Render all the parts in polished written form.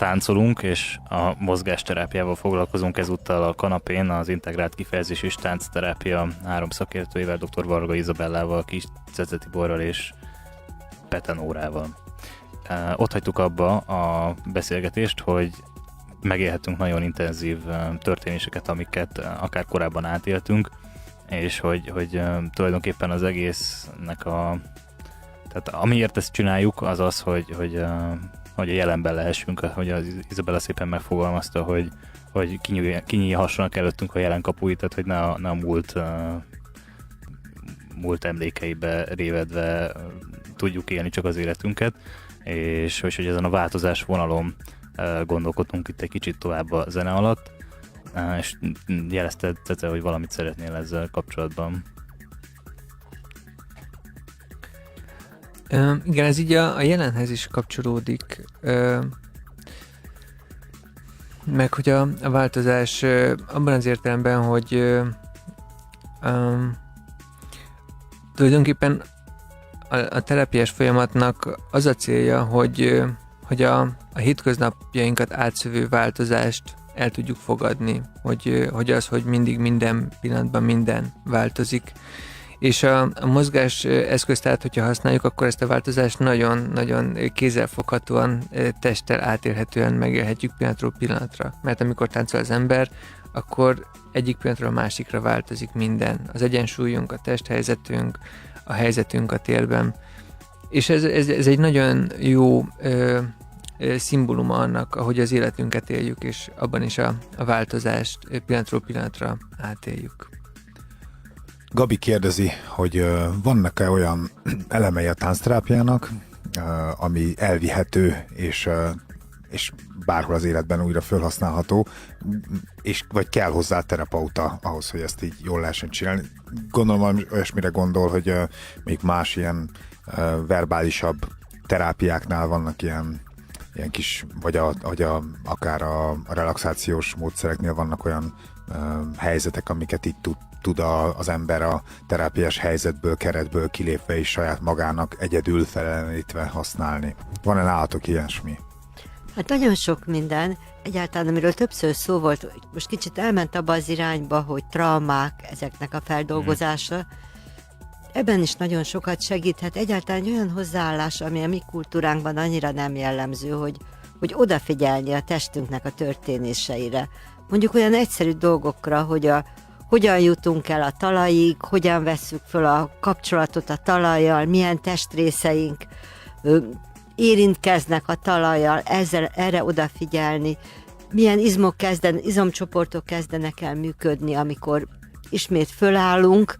táncolunk, és a mozgásterápiával foglalkozunk ezúttal a kanapén, az Integrált Kifejezés és Táncterápia 3 szakértőjével, dr. Varga Izabellával, Kis Cece Tiborral és Petenórával. Ott hagytuk abba a beszélgetést, hogy megélhetünk nagyon intenzív történéseket, amiket akár korábban átéltünk, és hogy tulajdonképpen az egésznek tehát amiért ezt csináljuk, az az, hogy a jelenben lehessünk, hogy az Izabella szépen megfogalmazta, hogy kinyílhassanak előttünk a jelen kapuit, tehát hogy ne a múlt emlékeibe révedve tudjuk élni csak az életünket, és hogy ezen a változás vonalon gondolkodtunk itt egy kicsit tovább a zene alatt, és jelezted, Cece, hogy valamit szeretnél ezzel kapcsolatban. Igen, ez így a jelenhez is kapcsolódik, meg hogy a változás abban az értelemben, hogy tulajdonképpen a terápiás folyamatnak az a célja, hogy a hétköznapjainkat átszövő változást el tudjuk fogadni, hogy mindig minden pillanatban minden változik. És a mozgás eszközt, tehát hogyha használjuk, akkor ezt a változást nagyon-nagyon kézzelfoghatóan, testtel átélhetően megélhetjük pillanatról pillanatra. Mert amikor táncol az ember, akkor egyik pillanatról a másikra változik minden. Az egyensúlyunk, a testhelyzetünk, a helyzetünk a térben. És ez egy nagyon jó szimbóluma annak, ahogy az életünket éljük, és abban is a változást pillanatról pillanatra átéljük. Gabi kérdezi, hogy vannak-e olyan elemei a táncterápiának, ami elvihető, és bárhol az életben újra felhasználható, vagy kell hozzá terapeuta ahhoz, hogy ezt így jól lehessen csinálni. Gondolom, olyasmire gondol, hogy még más ilyen verbálisabb terápiáknál vannak ilyen kis, vagy akár a relaxációs módszereknél vannak olyan helyzetek, amiket így tud az ember a terápiás helyzetből, keretből kilépve is saját magának egyedül felenítve használni. Van-e nálatok ilyesmi? Hát nagyon sok minden. Egyáltalán, amiről többször szó volt, most kicsit elment abba az irányba, hogy traumák, ezeknek a feldolgozása. Ebben is nagyon sokat segíthet. Egyáltalán egy olyan hozzáállás, ami a mi kultúránkban annyira nem jellemző, hogy odafigyelni a testünknek a történéseire. Mondjuk olyan egyszerű dolgokra, hogy hogyan jutunk el a talajig, hogyan vesszük föl a kapcsolatot a talajjal, milyen testrészeink érintkeznek a talajjal, erre odafigyelni, milyen izomcsoportok kezdenek el működni, amikor ismét fölállunk.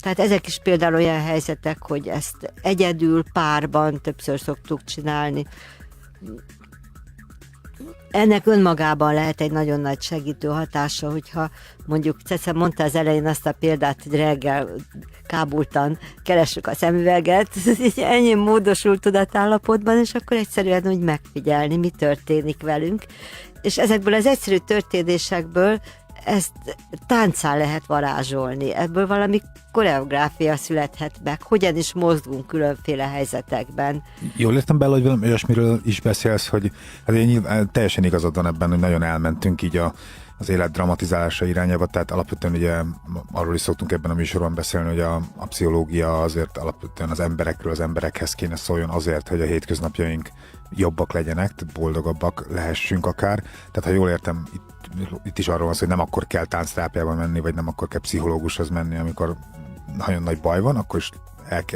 Tehát ezek is például olyan helyzetek, hogy ezt egyedül, párban többször szoktuk csinálni. Ennek önmagában lehet egy nagyon nagy segítő hatása, hogyha mondjuk Cece mondta az elején azt a példát, hogy reggel kábultan keressük a szemüveget, ennyi módosult tudatállapotban, és akkor egyszerűen úgy megfigyelni, mi történik velünk. És ezekből az egyszerű történésekből ezt tánccal lehet varázsolni, ebből valami koreográfia születhet meg, hogyan is mozgunk különféle helyzetekben. Jól értem bele, hogy valami olyasmiről is beszélsz, hogy hát teljesen igazad van ebben, hogy nagyon elmentünk így az élet dramatizálása irányába, tehát alapvetően ugye arról is szoktunk ebben a műsorban beszélni, hogy a pszichológia azért alapvetően az emberekről, az emberekhez kéne szóljon azért, hogy a hétköznapjaink jobbak legyenek, boldogabbak lehessünk akár. Tehát ha jól értem, itt is arról van szó, hogy nem akkor kell táncterápiába menni, vagy nem akkor kell pszichológushoz menni, amikor nagyon nagy baj van, akkor is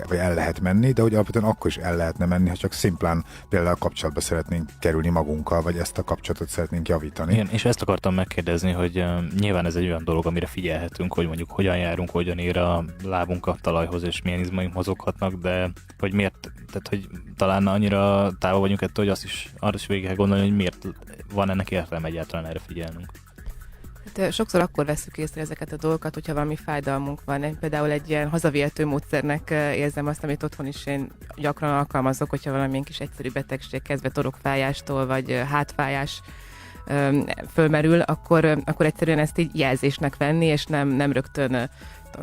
el lehet menni, de hogy alapvetően akkor is el lehetne menni, ha csak szimplán például kapcsolatba szeretnénk kerülni magunkkal, vagy ezt a kapcsolatot szeretnénk javítani. Igen, és ezt akartam megkérdezni, hogy nyilván ez egy olyan dolog, amire figyelhetünk, hogy mondjuk hogyan járunk, hogyan ér a lábunk a talajhoz, és milyen izmaink mozoghatnak, de hogy miért, tehát hogy talán annyira távol vagyunk ettől, hogy arra is végig kell gondolni, hogy miért van ennek értelme egyáltalán erre figyelnünk. Hát, sokszor akkor vesszük észre ezeket a dolgokat, hogyha valami fájdalmunk van. Én például egy ilyen hazavihető módszernek érzem azt, amit otthon is én gyakran alkalmazok, hogyha valamilyen kis egyszerű betegség, kezdve torokfájástól, vagy hátfájás fölmerül, akkor egyszerűen ezt így jelzésnek venni, és nem rögtön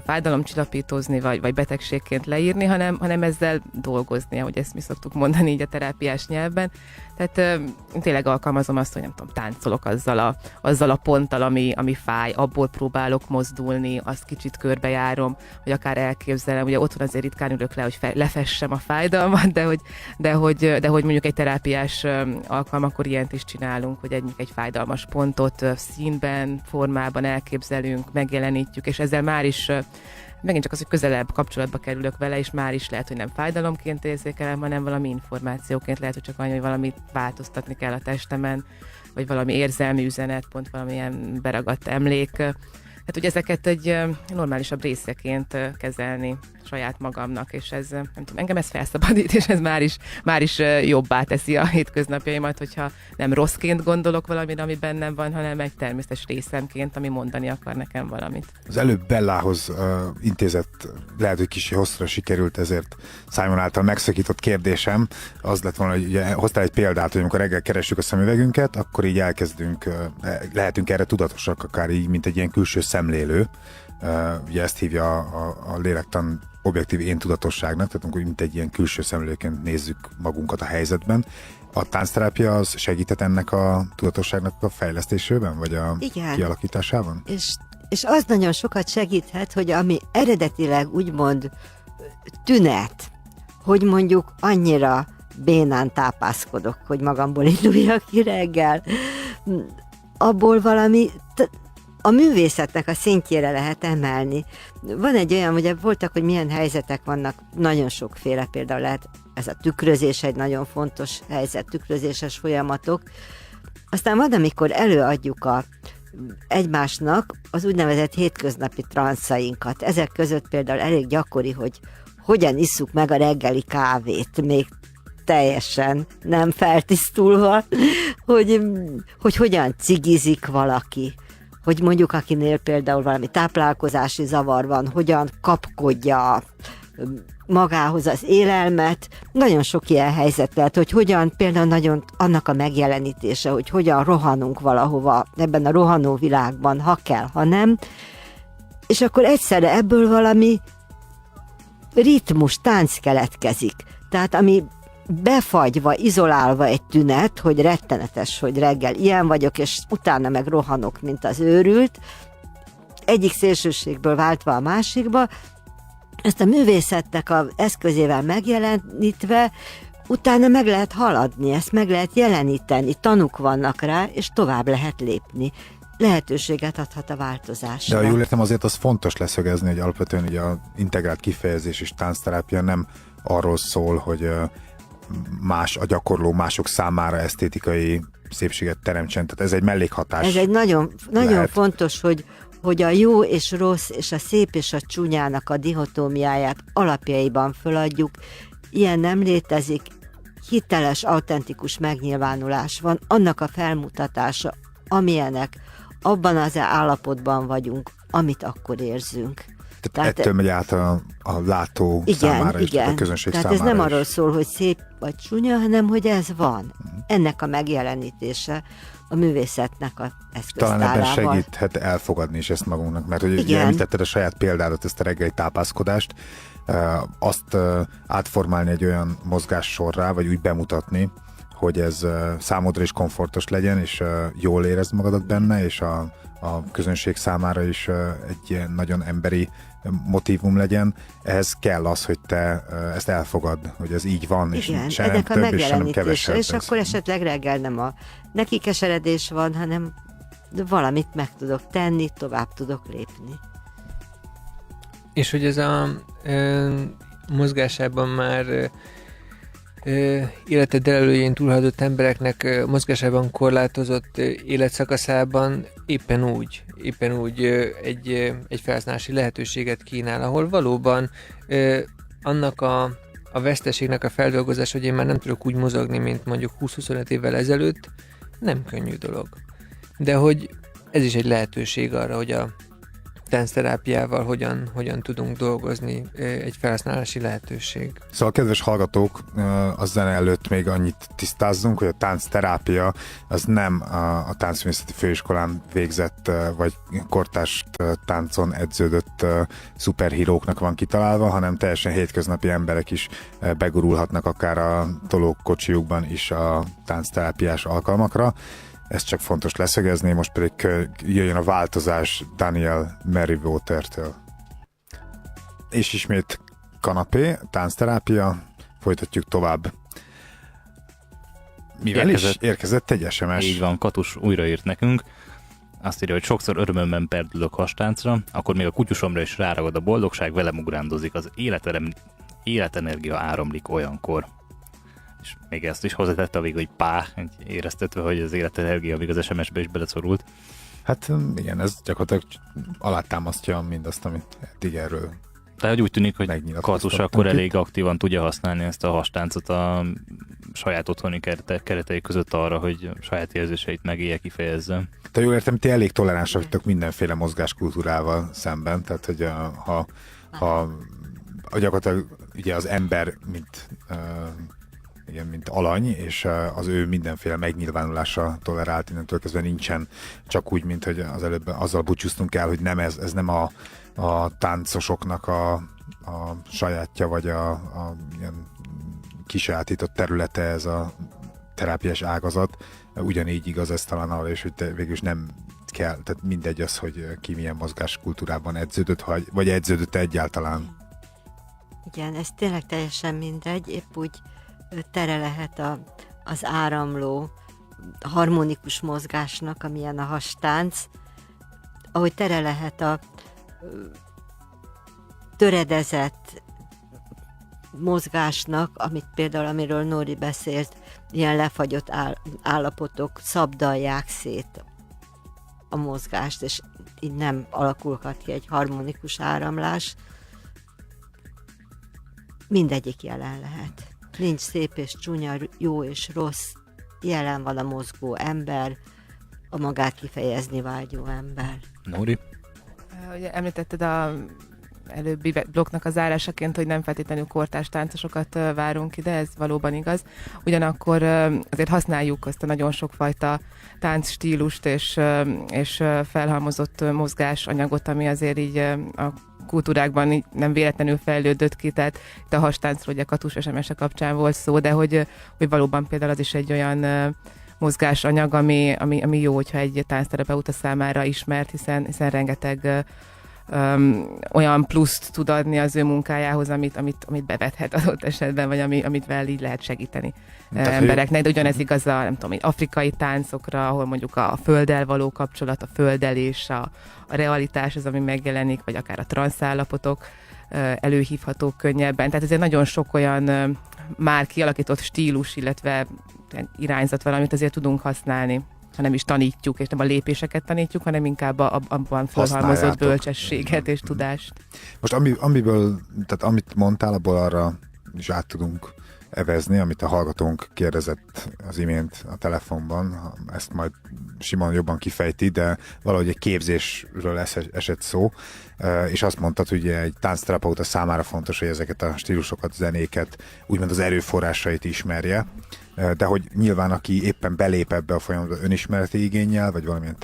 fájdalomcsillapítózni, vagy betegségként leírni, hanem ezzel dolgozni, ahogy ezt mi szoktuk mondani így a terápiás nyelvben. Tehát én tényleg alkalmazom azt, hogy nem tudom, táncolok azzal a ponttal, ami fáj, abból próbálok mozdulni, azt kicsit körbejárom, vagy akár elképzelem, ugye otthon azért ritkán ülök le, hogy lefessem a fájdalmat, de hogy mondjuk egy terápiás alkalmakor ilyent is csinálunk, hogy egy fájdalmas pontot színben, formában elképzelünk, megjelenítjük, és ezzel már is megint csak az, hogy közelebb kapcsolatba kerülök vele, és már is lehet, hogy nem fájdalomként érzékelem, hanem valami információként, lehet, hogy csak annyi, hogy valamit változtatni kell a testemen, vagy valami érzelmi üzenet, pont valamilyen beragadt emlék. Tehát, hogy ezeket egy normálisabb részeként kezelni saját magamnak, és ez, nem tudom, engem ez felszabadít, és ez már is jobbá teszi a hétköznapjaimat, hogyha nem rosszként gondolok valamire, ami bennem van, hanem egy természetes részemként, ami mondani akar nekem valamit. Az előbb Bellához intézett, lehet, hogy kicsi hosszúra sikerült, ezért Simon által megszakított kérdésem, az lett volna, hogy ugye hoztál egy példát, hogy amikor reggel keressük a szemüvegünket, akkor így elkezdünk, lehetünk erre tudatosak, akár így, mint egy ilyen külső szemlélő. Ugye ezt hívja a lélektan objektív én tudatosságnak, tehát amikor mint egy ilyen külső szemlélőként nézzük magunkat a helyzetben. A táncterápia az segített ennek a tudatosságnak a fejlesztésében, vagy a kialakításában? És az nagyon sokat segíthet, hogy ami eredetileg úgymond tünet, hogy mondjuk annyira bénán tápászkodok, hogy magamból induljak ki reggel, abból valami a művészetnek a szintjére lehet emelni. Van egy olyan, ugye voltak, hogy milyen helyzetek vannak, nagyon sokféle, például lehet ez a tükrözés egy nagyon fontos helyzet, tükrözéses folyamatok. Aztán van, amikor előadjuk egymásnak az úgynevezett hétköznapi transzainkat. Ezek között például elég gyakori, hogy hogyan isszuk meg a reggeli kávét, még teljesen nem feltisztulva, hogy hogyan cigizik valaki, hogy mondjuk akinél például valami táplálkozási zavar van, hogyan kapkodja magához az élelmet. Nagyon sok ilyen helyzet lehet, hogy hogyan például nagyon annak a megjelenítése, hogy hogyan rohanunk valahova ebben a rohanó világban, ha kell, ha nem. És akkor egyszerre ebből valami ritmus, tánc keletkezik. Tehát ami befagyva, izolálva egy tünet, hogy rettenetes, hogy reggel ilyen vagyok, és utána meg rohanok, mint az őrült, egyik szélsőségből váltva a másikba, ezt a művészetnek az eszközével megjelenítve, utána meg lehet haladni, ezt meg lehet jeleníteni, tanúk vannak rá, és tovább lehet lépni. Lehetőséget adhat a változásra. De ha jól értem, azért az fontos leszögezni, hogy alapvetően ugye az integrált kifejezés és táncterápia nem arról szól, hogy más a gyakorló mások számára esztétikai szépséget teremtsen. Tehát ez egy mellékhatás. Ez egy nagyon fontos, hogy a jó és rossz, és a szép és a csúnyának a dihotómiáját alapjaiban föladjuk. Ilyen nem létezik, hiteles, autentikus megnyilvánulás van, annak a felmutatása, amilyenek, abban az állapotban vagyunk, amit akkor érzünk. Tehát ettől megy át a látó számára is, a közönség tehát számára. Ez nem is. arról szól, hogy szép vagy csúnya, hanem hogy ez van. Ennek a megjelenítése a művészetnek a eszköztárával. Talán ebben segíthet elfogadni is ezt magunknak, mert hogy ugye említetted a saját példádat, ezt a reggeli tápászkodást, azt átformálni egy olyan mozgássorrá, vagy úgy bemutatni, hogy ez számodra is komfortos legyen, és jól érezd magadat benne, és a közönség számára is egy ilyen nagyon emberi motívum legyen, ehhez kell az, hogy te ezt elfogad, hogy ez így van, igen, és se nem több, és se nem kevesebb. És akkor esetleg reggel nem a neki keseredés van, hanem valamit meg tudok tenni, tovább tudok lépni. És hogy ez a mozgásában már életed elődjén túlhaladott embereknek mozgásában korlátozott életszakaszában éppen úgy egy felhasználási lehetőséget kínál, ahol valóban annak a veszteségnek a feldolgozás, hogy én már nem tudok úgy mozogni, mint mondjuk 20-25 évvel ezelőtt, nem könnyű dolog. De hogy ez is egy lehetőség arra, hogy táncterápiával hogyan tudunk dolgozni, egy felhasználási lehetőség. Szóval, kedves hallgatók, a zene előtt még annyit tisztázzunk, hogy a táncterápia az nem a Táncművészeti Főiskolán végzett, vagy kortárs táncon edződött szuperhíróknak van kitalálva, hanem teljesen hétköznapi emberek is begurulhatnak akár a tolókocsiukban is a táncterápiás alkalmakra. Ez csak fontos leszögezni, most pedig jöjjön a változás Daniel Merriweather-től. És ismét kanapé, táncterápia, folytatjuk tovább. Mivel érkezett egy SMS. Így van, Katus újraírt nekünk. Azt írja, hogy sokszor örömömben perdülök hastáncra, akkor még a kutyusomra is ráragad a boldogság, velem ugrándozik, az életenergia áramlik olyankor. És még ezt is hozzátette a végül, hogy éreztetve, hogy az életenergia még az SMS-be is beleszorult. Hát igen, ez gyakorlatilag alátámasztja mindazt, amit eddig erről. Tehát úgy tűnik, hogy Katus akkor elég aktívan tudja használni ezt a hastáncot a saját otthoni keretei között arra, hogy saját érzéseit megélje, kifejezze. Te jól értem, ti elég toleránsak vagytok mindenféle mozgáskultúrával szemben, tehát hogy ha gyakorlatilag ugye az ember, mint alany, és az ő mindenféle megnyilvánulása tolerált, innentől kezdve nincsen csak úgy, mint hogy az előbb azzal búcsúztunk el, hogy nem ez nem a táncosoknak a sajátja, vagy a ilyen kisajátított területe ez a terápiás ágazat. Ugyanígy igaz ez talán arra is, hogy végülis nem kell, tehát mindegy az, hogy ki milyen mozgáskultúrában edződött, vagy edződött egyáltalán. Igen, ez tényleg teljesen mindegy, épp úgy tere lehet az áramló, harmonikus mozgásnak, amilyen a hastánc, ahogy tere lehet a töredezett mozgásnak, amiről Nóri beszélt, ilyen lefagyott állapotok szabdalják szét a mozgást, és így nem alakulhat ki egy harmonikus áramlás. Mindegyik jelen lehet. Nincs szép és csúnya, jó és rossz, jelen van a mozgó ember, a magát kifejezni vágyó ember. Nóri? Ugye említetted a előbbi blokknak az zárásaként, hogy nem feltétlenül kortárs táncosokat várunk ide, ez valóban igaz. Ugyanakkor azért használjuk azt a nagyon sokfajta táncstílust és felhalmozott mozgásanyagot, ami azért így a kultúrákban így nem véletlenül fejlődött ki, tehát itt a hastáncról ugye Katus SMS-e kapcsán volt szó, de hogy valóban például az is egy olyan mozgásanyag, ami jó, hogyha egy táncterapeuta számára ismert, hiszen rengeteg olyan pluszt tud adni az ő munkájához, amit bevethet adott esetben, vagy amivel így lehet segíteni embereknek. De ugyanez igaz a, nem tudom, afrikai táncokra, ahol mondjuk a földdel való kapcsolat, a földelés, a realitás az, ami megjelenik, vagy akár a transzállapotok előhívhatók könnyebben. Tehát ezért nagyon sok olyan már kialakított stílus, illetve irányzat van, amit azért tudunk használni, ha nem is tanítjuk, és nem a lépéseket tanítjuk, hanem inkább abban felhalmozott bölcsességet és tudást. Most tehát amit mondtál, abból arra is át tudunk evezni, amit a hallgatónk kérdezett az imént a telefonban, ezt majd Simon jobban kifejti, de valahogy egy képzésről esett szó, és azt mondtad, hogy egy táncterapeuta számára fontos, hogy ezeket a stílusokat, zenéket, úgymond az erőforrásait ismerje, de hogy nyilván aki éppen belép ebbe a folyamatba önismereti igénnyel, vagy valamilyen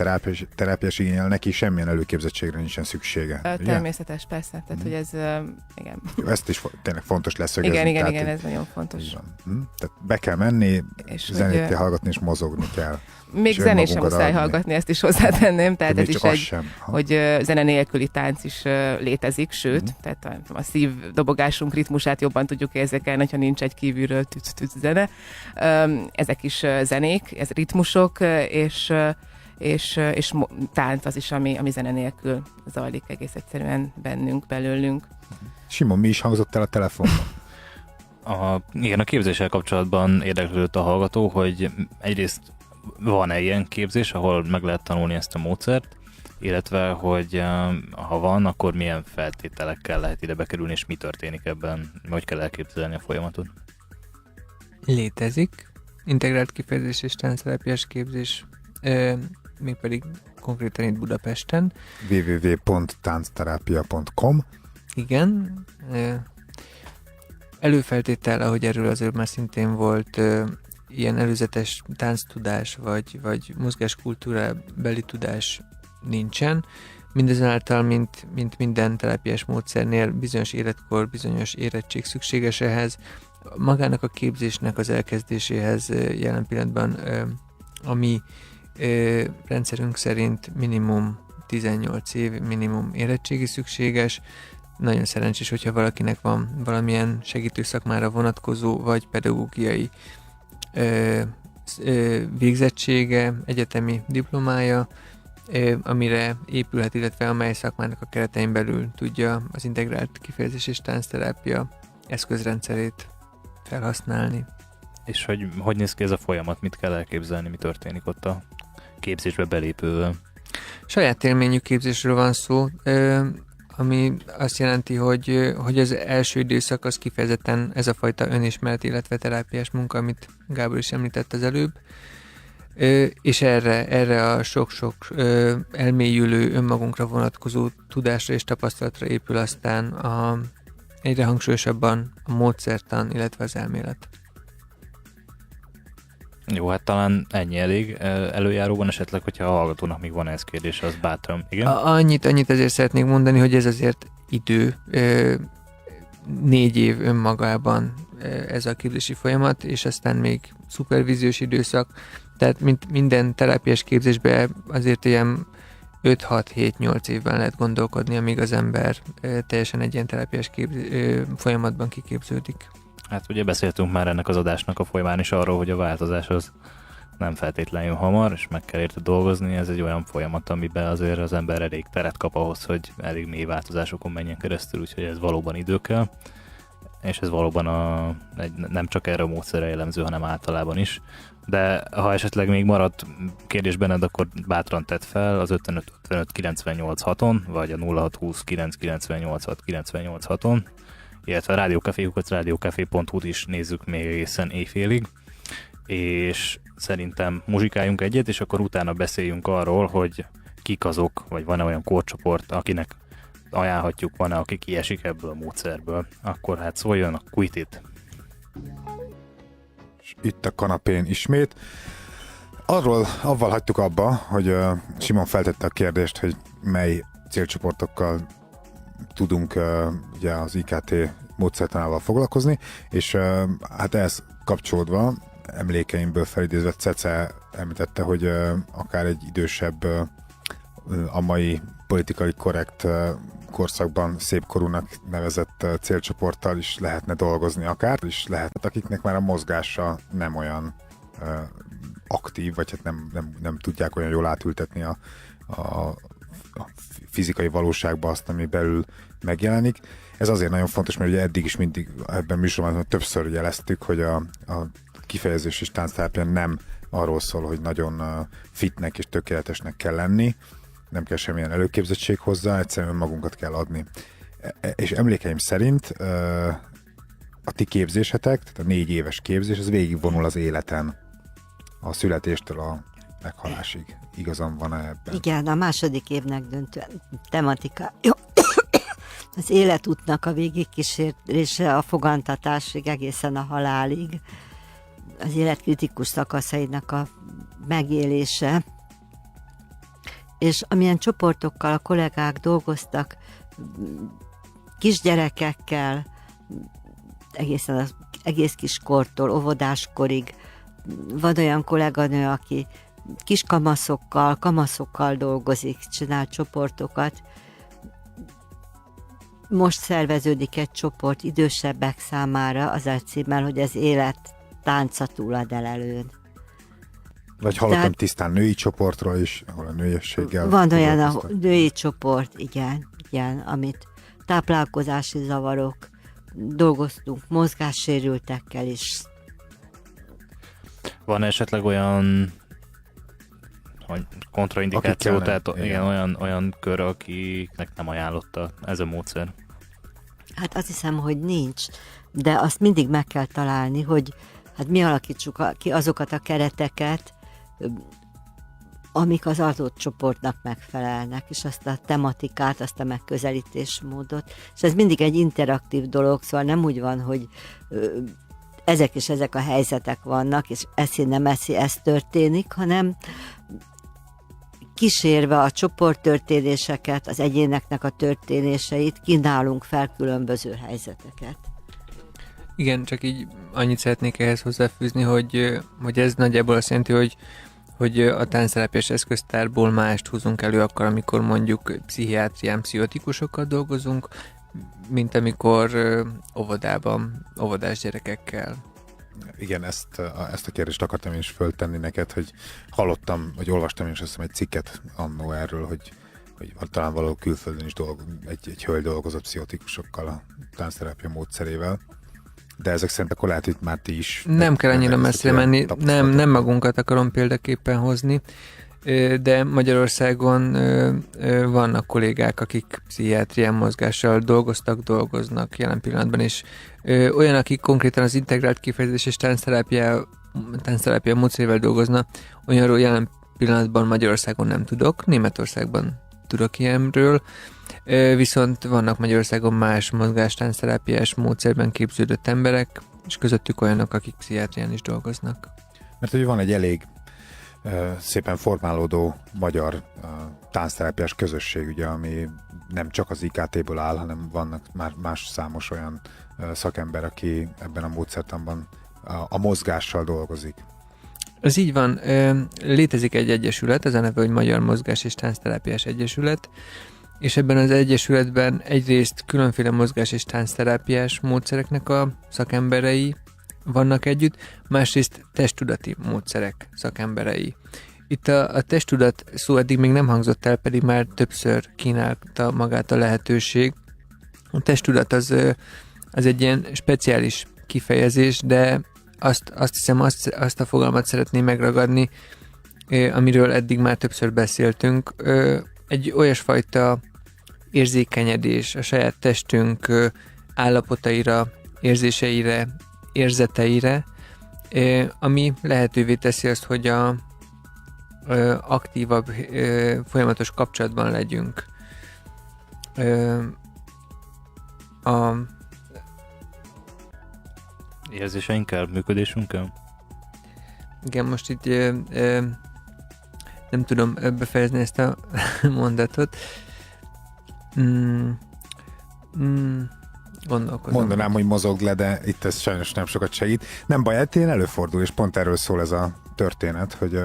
terápiás igénnyel, neki semmilyen előképzettségre nincsen szüksége. Természetes, persze, tehát hogy ez, igen. Ezt is tényleg fontos leszögezni. Igen, ez nagyon fontos. Tehát be kell menni, és zenét kell hallgatni, és mozogni kell. Még zenét sem muszáj hallgatni, ezt is hozzátenném, tehát ez is egy, hogy zene nélküli tánc is létezik, sőt, tehát a szívdobogásunk ritmusát jobban tudjuk érzékelni, hogyha nincs egy kívülről tüc zene. Ezek is zenék, ez ritmusok, és tánc az is, ami zene nélkül zajlik egész egyszerűen bennünk, belőlünk. Simon, mi is hangzott el a telefonban? Igen, a képzéssel kapcsolatban érdeklődött a hallgató, hogy egyrészt van-e ilyen képzés, ahol meg lehet tanulni ezt a módszert, illetve, hogy ha van, akkor milyen feltételekkel lehet ide bekerülni, és mi történik ebben, hogy kell elképzelni a folyamatot? Létezik integrált kifejezés és táncterápiás képzés. mégpedig konkrétan itt Budapesten. www.táncterápia.com. Igen. Előfeltétel, ahogy erről az előbb már szintén volt, ilyen előzetes tánctudás, vagy mozgáskultúrábeli tudás nincsen. Mindezonáltal, mint minden terápiás módszernél bizonyos életkor, bizonyos érettség szükséges ehhez. Magának a képzésnek az elkezdéséhez jelen pillanatban a mi rendszerünk szerint minimum 18 év, minimum érettségi szükséges. Nagyon szerencsés, hogyha valakinek van valamilyen segítő szakmára vonatkozó, vagy pedagógiai végzettsége, egyetemi diplomája, amire épülhet, illetve amely szakmának a keretein belül tudja az integrált kifejezés és táncterápia eszközrendszerét felhasználni. És hogy néz ki ez a folyamat? Mit kell elképzelni? Mi történik ott a képzésbe belépővel? Saját élményű képzésről van szó, ami azt jelenti, hogy az első időszak az kifejezetten ez a fajta önismeret, illetve terápiás munka, amit Gábor is említett az előbb, és erre a sok-sok elmélyülő, önmagunkra vonatkozó tudásra és tapasztalatra épül aztán egyre hangsúlyosabban a módszertan, illetve az elmélet. Jó, hát talán ennyi elég. Előjáróban esetleg, hogyha a hallgatónak még van ez kérdése, az bátran. Igen? Annyit azért szeretnék mondani, hogy ez azért idő, 4 év önmagában ez a képzési folyamat, és aztán még szupervíziós időszak, tehát mint minden terápiás képzésben azért ilyen 5-6-7-8 évben lehet gondolkodni, amíg az ember teljesen egy ilyen terápiás folyamatban kiképződik. Hát ugye beszéltünk már ennek az adásnak a folyamán is arról, hogy a változás az nem feltétlenül hamar, és meg kell érte dolgozni. Ez egy olyan folyamat, amiben azért az ember elég teret kap ahhoz, hogy elég mély változásokon menjen keresztül, úgyhogy ez valóban idő kell. És ez valóban nem csak erre a módszerre jellemző, hanem általában is. De ha esetleg még maradt kérdés benned, akkor bátran tedd fel az 55 55 98 6-on, vagy a 0620 998 986 6-on, illetve a rádiókafé.hu-t is nézzük még egészen éjfélig, és szerintem muzsikáljunk egyet, és akkor utána beszéljünk arról, hogy kik azok, vagy van-e olyan korcsoport, akinek ajánlhatjuk, van-e, aki kiesik ebből a módszerből. Akkor hát szóljon a Quit It! Itt a kanapén ismét. Avval hagytuk abba, hogy Simon feltette a kérdést, hogy mely célcsoportokkal tudunk ugye az IKT módszertanával foglalkozni, és hát ehhez kapcsolódva emlékeimből felidézve Cece említette, hogy akár egy idősebb, a mai politikai korrekt korszakban szépkorúnak nevezett célcsoporttal is lehetne dolgozni akár, és lehet, akiknek már a mozgása nem olyan aktív, vagy hát nem tudják olyan jól átültetni a fizikai valóságba azt, ami belül megjelenik. Ez azért nagyon fontos, mert ugye eddig is mindig ebben műsorban többször jeleztük, hogy a kifejezés és táncterápia nem arról szól, hogy nagyon fitnek és tökéletesnek kell lenni, nem kell semmilyen előképzettség hozzá, egyszerűen magunkat kell adni. És emlékeim szerint a ti képzésetek, tehát a 4 éves képzés, az végigvonul az életen, a születéstől a meghalásig. Igazam van ebben? Igen, a második évnek döntően tematika. Jó. Az életútnak a végigkísérése, a fogantatásig, egészen a halálig, az élet kritikus szakaszainak a megélése, és amilyen csoportokkal a kollégák dolgoztak, kisgyerekekkel, egészen az egész kiskortól, óvodáskorig, van olyan kolléganő, aki kamaszokkal dolgozik, csinál csoportokat. Most szerveződik egy csoport idősebbek számára az a címmel, hogy az élet tánca túl a delelőn. Vagy hallottam tisztán női csoportról is, ahol a nőiességgel... Van olyan a női csoport, igen, amit táplálkozási zavarok, dolgoztunk mozgássérültekkel is. Van esetleg olyan kontraindikáció, tehát olyan kör, akiknek nem ajánlotta ez a módszer? Hát azt hiszem, hogy nincs, de azt mindig meg kell találni, hogy hát mi alakítsuk ki azokat a kereteket, amik az adott csoportnak megfelelnek, és azt a tematikát, azt a megközelítésmódot. És ez mindig egy interaktív dolog, szóval nem úgy van, hogy ezek és ezek a helyzetek vannak, és eszi, nem eszi, ez történik, hanem kísérve a csoporttörténéseket, az egyéneknek a történéseit, kínálunk fel különböző helyzeteket. Igen, csak így annyit szeretnék ehhez hozzáfűzni, hogy ez nagyjából azt jelenti, hogy a táncterápiás eszköztárból mást húzunk elő akkor, amikor mondjuk pszichiátrián, pszichotikusokkal dolgozunk, mint amikor óvodában, óvodás gyerekekkel. Igen, ezt a kérdést akartam én is föltenni neked, hogy hallottam, vagy olvastam én is azt hiszem egy cikket annó erről, hogy talán valahol külföldön is egy hölgy dolgozott pszichotikusokkal a táncterápia módszerével. De ezek szerint akkor lehet, hogy már ti is... Nem kell annyira messzire menni, nem magunkat akarom példaképpen hozni, de Magyarországon vannak kollégák, akik pszichiátrián mozgással dolgoznak jelen pillanatban, és olyan, akik konkrétan az integrált kifejezés és táncterápia módszerével dolgoznak, olyanról jelen pillanatban Magyarországon nem tudok, Németországban tudok ilyenről, viszont vannak Magyarországon más mozgástáncterápiás módszerben képződött emberek, és közöttük olyanok, akik pszichiátrián is dolgoznak. Mert hogy van egy elég szépen formálódó magyar táncterápiás közösség, ugye, ami nem csak az IKT-ből áll, hanem vannak már más számos olyan szakember, aki ebben a módszertanban a mozgással dolgozik. Ez így van. Létezik egy egyesület, ez a neve, hogy Magyar Mozgás és Táncterápiás Egyesület, és ebben az egyesületben egyrészt különféle mozgás és táncterápiás módszereknek a szakemberei vannak együtt, másrészt testtudati módszerek szakemberei. Itt a testtudat szó eddig még nem hangzott el, pedig már többször kínálta magát a lehetőség. A testtudat az egy ilyen speciális kifejezés, de azt hiszem, azt a fogalmat szeretném megragadni, amiről eddig már többször beszéltünk. Egy olyasfajta érzékenyedés a saját testünk állapotaira, érzéseire, érzeteire, ami lehetővé teszi azt, hogy a aktívabb, folyamatos kapcsolatban legyünk a érzéseinkkel, működésünkkel? Igen, most itt nem tudom befejezni ezt a mondatot. Gondolkozom. Mondanám, hogy mozog le, de itt ez sajnos nem sokat segít. Nem baj, hát előfordul, és pont erről szól ez a történet, hogy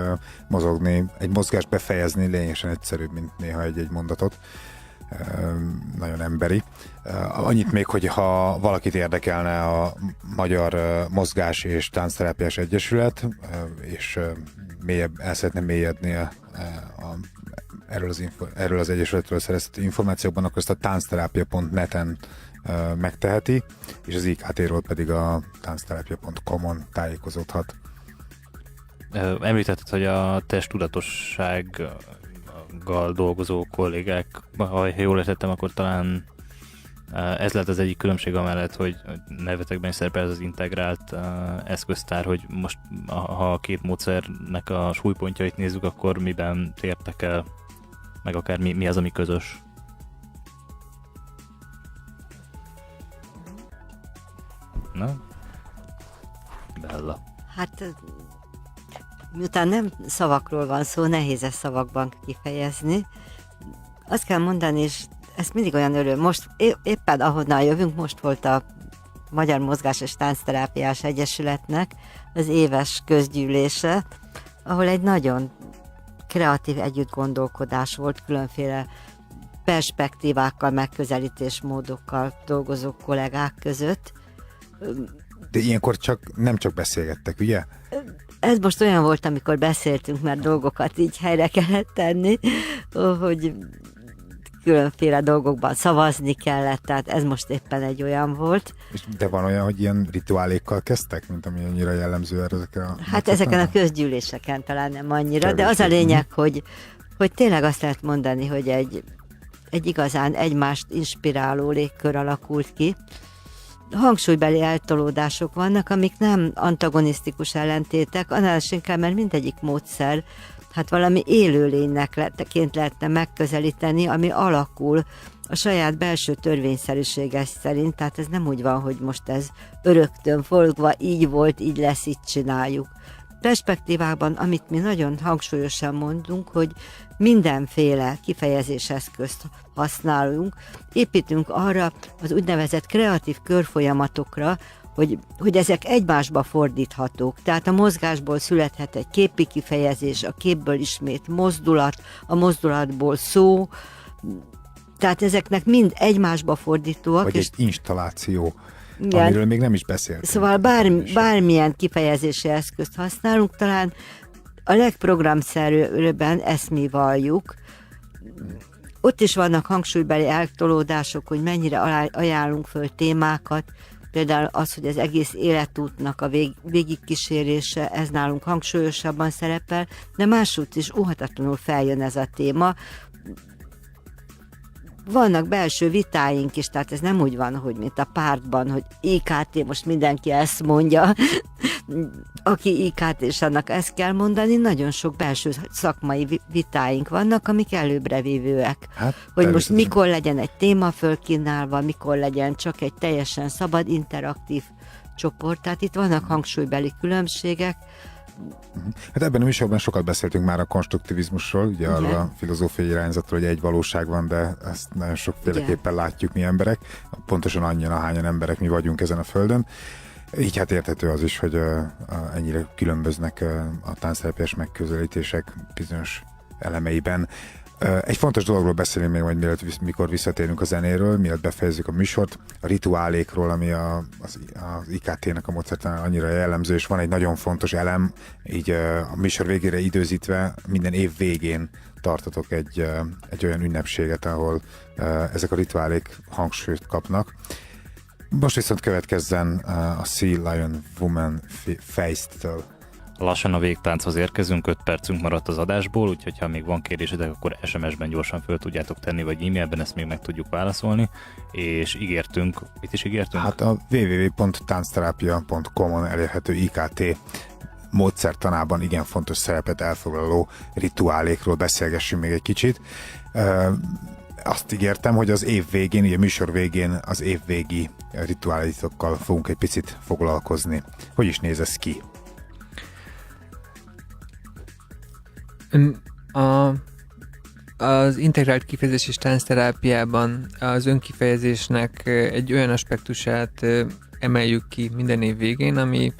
mozogni, egy mozgást befejezni lényegesen egyszerűbb, mint néha egy mondatot. Nagyon emberi. Annyit még, hogy ha valakit érdekelne a Magyar Mozgás és Táncterápiás Egyesület, és el szeretne mélyedni erről az egyesületről szerezhető információkban, akkor ezt a táncterápia.net-en megteheti, és az IKT-ról pedig a táncterápia.com-on tájékozódhat. Említetted, hogy a testtudatossággal dolgozó kollégák, ha jól értettem, akkor talán ez lehet az egyik különbség amellett, hogy nevetekben is szerepel ez az integrált eszköztár, hogy most ha a két módszernek a súlypontjait nézzük, akkor miben tértek el, meg akár mi az, ami közös? Na? Bella. Hát miután nem szavakról van szó, nehéz ezt szavakban kifejezni. Azt kell mondani, és ez mindig olyan öröm. Most éppen ahonnan jövünk, most volt a Magyar Mozgás és Táncterápiás Egyesületnek az éves közgyűlése, ahol egy nagyon kreatív együttgondolkodás volt, különféle perspektívákkal, megközelítésmódokkal dolgozó kollégák között. De ilyenkor nem csak beszélgettek, ugye? Ez most olyan volt, amikor beszéltünk, mert dolgokat így helyre kellett tenni, hogy különféle dolgokban szavazni kellett, tehát ez most éppen egy olyan volt. De van olyan, hogy ilyen rituálékkal kezdtek, mint ami annyira jellemző ezekre a... Hát ezeken a közgyűléseken talán nem annyira, de az a lényeg, hogy tényleg azt lehet mondani, hogy egy igazán egymást inspiráló légkör alakult ki. Hangsúlybeli eltolódások vannak, amik nem antagonisztikus ellentétek, annál is inkább, mert mindegyik módszer hát valami élőlénynek lehetne megközelíteni, ami alakul a saját belső törvényszerűsége szerint, tehát ez nem úgy van, hogy most ez öröktön fogva így volt, így lesz, így csináljuk. Perspektívában, amit mi nagyon hangsúlyosan mondunk, hogy mindenféle kifejezéseszközt használunk, építünk arra az úgynevezett kreatív körfolyamatokra, hogy ezek egymásba fordíthatók. Tehát a mozgásból születhet egy képi kifejezés, a képből ismét mozdulat, a mozdulatból szó, tehát ezeknek mind egymásba fordítóak. Vagy egy installáció, igen, amiről még nem is beszéltünk. Szóval bármilyen kifejezési eszközt használunk, talán a legprogramszerűbben ezt mi valljuk. Ott is vannak hangsúlybeli eltolódások, hogy mennyire ajánlunk föl témákat, például az, hogy az egész életútnak a végigkísérése, ez nálunk hangsúlyosabban szerepel, de másút is óhatatlanul feljön ez a téma. Vannak belső vitáink is, tehát ez nem úgy van, hogy mint a pártban, hogy IKT, most mindenki ezt mondja, aki IKT, és annak ezt kell mondani, nagyon sok belső szakmai vitáink vannak, amik előbbre vívőek. Hát, hogy most mikor legyen egy téma fölkínálva, mikor legyen csak egy teljesen szabad, interaktív csoport, tehát itt vannak hangsúlybeli különbségek. Hát ebben a műsorban sokat beszéltünk már a konstruktivizmusról, ugye arról a filozófiai irányzatról, hogy egy valóság van, de ezt nagyon sokféleképpen látjuk mi emberek, pontosan annyian, ahányan emberek mi vagyunk ezen a földön. Így hát érthető az is, hogy ennyire különböznek a táncterápiás megközelítések bizonyos elemeiben. Egy fontos dologról beszélünk még majd, mielőtt, mikor visszatérünk a zenéről, mielőtt befejezzük a műsort, a rituálékról, ami az IKT-nek a módszertanán annyira jellemző, és van egy nagyon fontos elem, így a műsor végére időzítve minden év végén tartotok egy olyan ünnepséget, ahol ezek a rituálék hangsúlyt kapnak. Most viszont következzen a Sea Lion Woman Face-től. Lassan a végtánchoz érkezünk, 5 percünk maradt az adásból, úgyhogy ha még van kérdésetek, akkor SMS-ben gyorsan föl tudjátok tenni, vagy e-mailben, ezt még meg tudjuk válaszolni. És ígértünk, mit is ígértünk? Hát a www.táncterapia.com-on elérhető IKT módszertanában igen fontos szerepet elfoglaló rituálékról beszélgessünk még egy kicsit. Azt ígértem, hogy az év végén, ugye a műsor végén az évvégi rituálitokkal fogunk egy picit foglalkozni. Hogy is néz ez ki? Az integrált kifejezés és táncterápiában az önkifejezésnek egy olyan aspektusát emeljük ki minden év végén, ami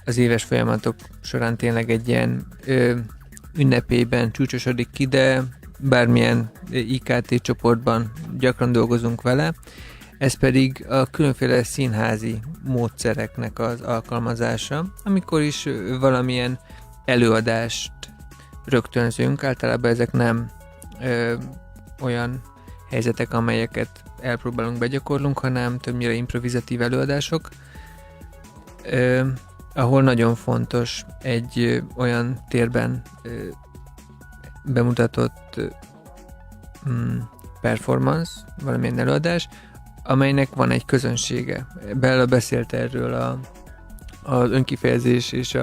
az éves folyamatok során tényleg egy ilyen ünnepében csúcsosodik ki, de bármilyen IKT csoportban gyakran dolgozunk vele. Ez pedig a különféle színházi módszereknek az alkalmazása, amikor is valamilyen előadást rögtönzünk, általában ezek nem olyan helyzetek, amelyeket elpróbálunk, begyakorlunk, hanem többnyire improvizatív előadások, ahol nagyon fontos egy olyan térben bemutatott performance, valamilyen előadás, amelynek van egy közönsége. Bella beszélt erről az önkifejezés és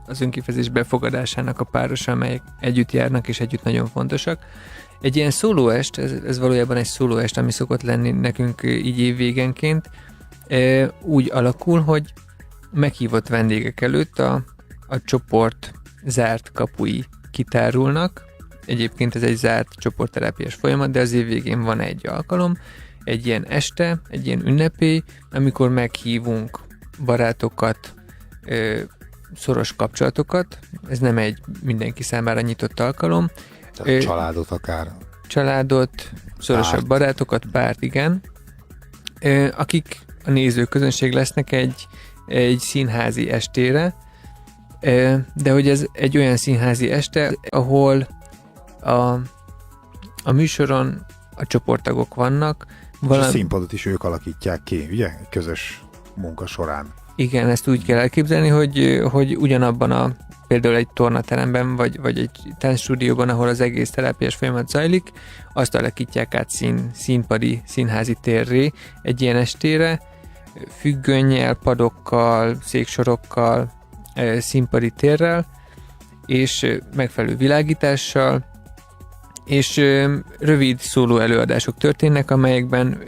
az önkifejezés befogadásának a párosa, amelyek együtt járnak és együtt nagyon fontosak. Egy ilyen szólóest, ez valójában egy szólóest, ami szokott lenni nekünk így évvégenként, úgy alakul, hogy meghívott vendégek előtt a csoport zárt kapui kitárulnak. Egyébként ez egy zárt csoportterápiás folyamat, de az év végén van egy alkalom, egy ilyen este, egy ilyen ünnepély, amikor meghívunk barátokat, szoros kapcsolatokat. Ez nem egy mindenki számára nyitott alkalom. Tehát családot akár. Családot, szorosabb barátokat, párt, igen. Akik a nézőközönség lesznek egy színházi estére, de hogy ez egy olyan színházi este, ahol a műsoron a csoporttagok vannak. És a színpadot is ők alakítják ki, ugye? Egy közös munka során. Igen, ezt úgy kell elképzelni, hogy ugyanabban például egy tornateremben, vagy egy táncstúdióban, ahol az egész terápiás folyamat zajlik, azt alakítják át színpadi, színházi térré egy ilyen estére, függönnyel, padokkal, széksorokkal, színpadi térrel, és megfelelő világítással, és rövid szóló előadások történnek, amelyekben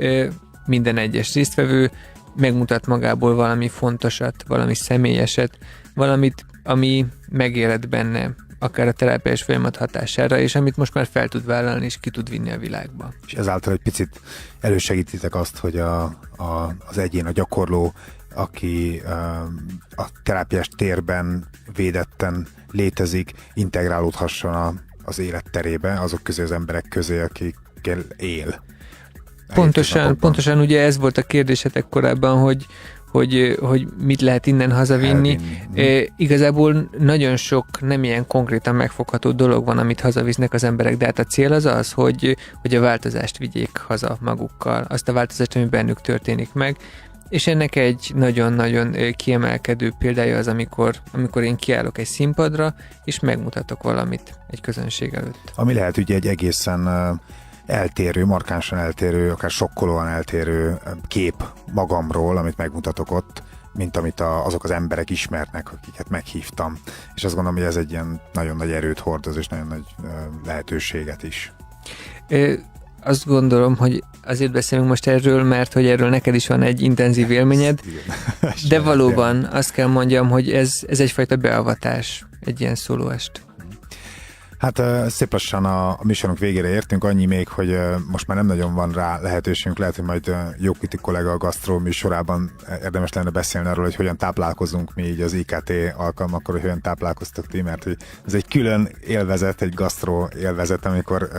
minden egyes résztvevő megmutat magából valami fontosat, valami személyeset, valamit, ami megéled benne, akár a terápiás folyamat hatására, és amit most már fel tud vállalni, és ki tud vinni a világba. És ezáltal egy picit elősegítitek azt, hogy az egyén, a gyakorló, aki a terápiás térben védetten létezik, integrálódhasson az élet terébe, azok közé, az emberek közé, akikkel él. Pontosan ugye ez volt a kérdésetek korábban, hogy mit lehet innen hazavinni. Igazából nagyon sok nem ilyen konkrétan megfogható dolog van, amit hazavisznek az emberek, de hát a cél az, hogy a változást vigyék haza magukkal, azt a változást, ami bennük történik meg, és ennek egy nagyon-nagyon kiemelkedő példája az, amikor én kiállok egy színpadra, és megmutatok valamit egy közönség előtt. Ami lehet ugye egy egészen eltérő, markánsan eltérő, akár sokkolóan eltérő kép magamról, amit megmutatok ott, mint amit azok az emberek ismernek, akiket meghívtam. És azt gondolom, hogy ez egy ilyen nagyon nagy erőt hordoz, és nagyon nagy lehetőséget is. Azt gondolom, hogy azért beszélünk most erről, mert hogy erről neked is van egy intenzív élményed, de valóban azt kell mondjam, hogy ez egyfajta beavatás, egy ilyen szólóest. Hát szép lassan a műsorunk végére értünk, annyi még, hogy most már nem nagyon van rá lehetőségünk, lehet, hogy majd Jókiti kollega a gasztró műsorában érdemes lenne beszélni arról, hogy hogyan táplálkozunk mi így az IKT alkalmakkor, hogy hogyan táplálkoztak ti, mert hogy ez egy külön élvezet, egy gasztró élvezet, amikor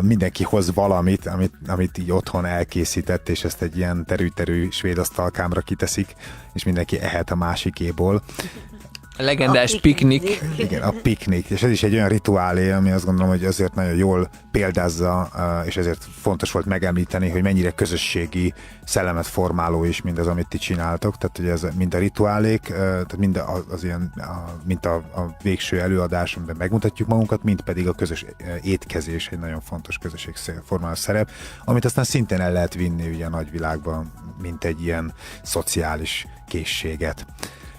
mindenki hoz valamit, amit így otthon elkészített, és ezt egy ilyen terű svéd asztalkámra kiteszik, és mindenki ehet a másikéból. A legendás piknik. Igen, a piknik. És ez is egy olyan rituálé, ami azt gondolom, hogy azért nagyon jól példázza, és ezért fontos volt megemlíteni, hogy mennyire közösségi szellemet formáló is mindaz, amit ti csináltok. Tehát, hogy ez mind a rituálék, tehát mind az ilyen, mint a végső előadás, amiben megmutatjuk magunkat, mind pedig a közös étkezés egy nagyon fontos közösségformáló szerep, amit aztán szintén el lehet vinni ugye a nagyvilágban, mint egy ilyen szociális készséget.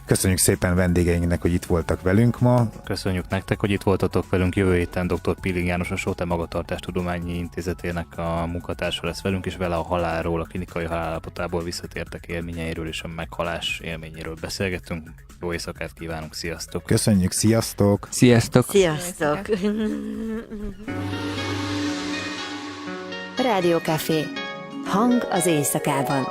Köszönjük szépen vendégeinknek, hogy itt voltak velünk ma. Köszönjük nektek, hogy itt voltatok velünk. Jövő héten dr. Pilling János, a Sóte Magatartástudományi Intézetének a munkatársa lesz velünk, és vele a halálról, a klinikai halállapotából visszatértek élményeiről és a meghalás élményéről beszélgetünk. Jó éjszakát kívánunk, sziasztok! Köszönjük, sziasztok! Sziasztok! Sziasztok! Rádiókafé. Hang az éjszakában.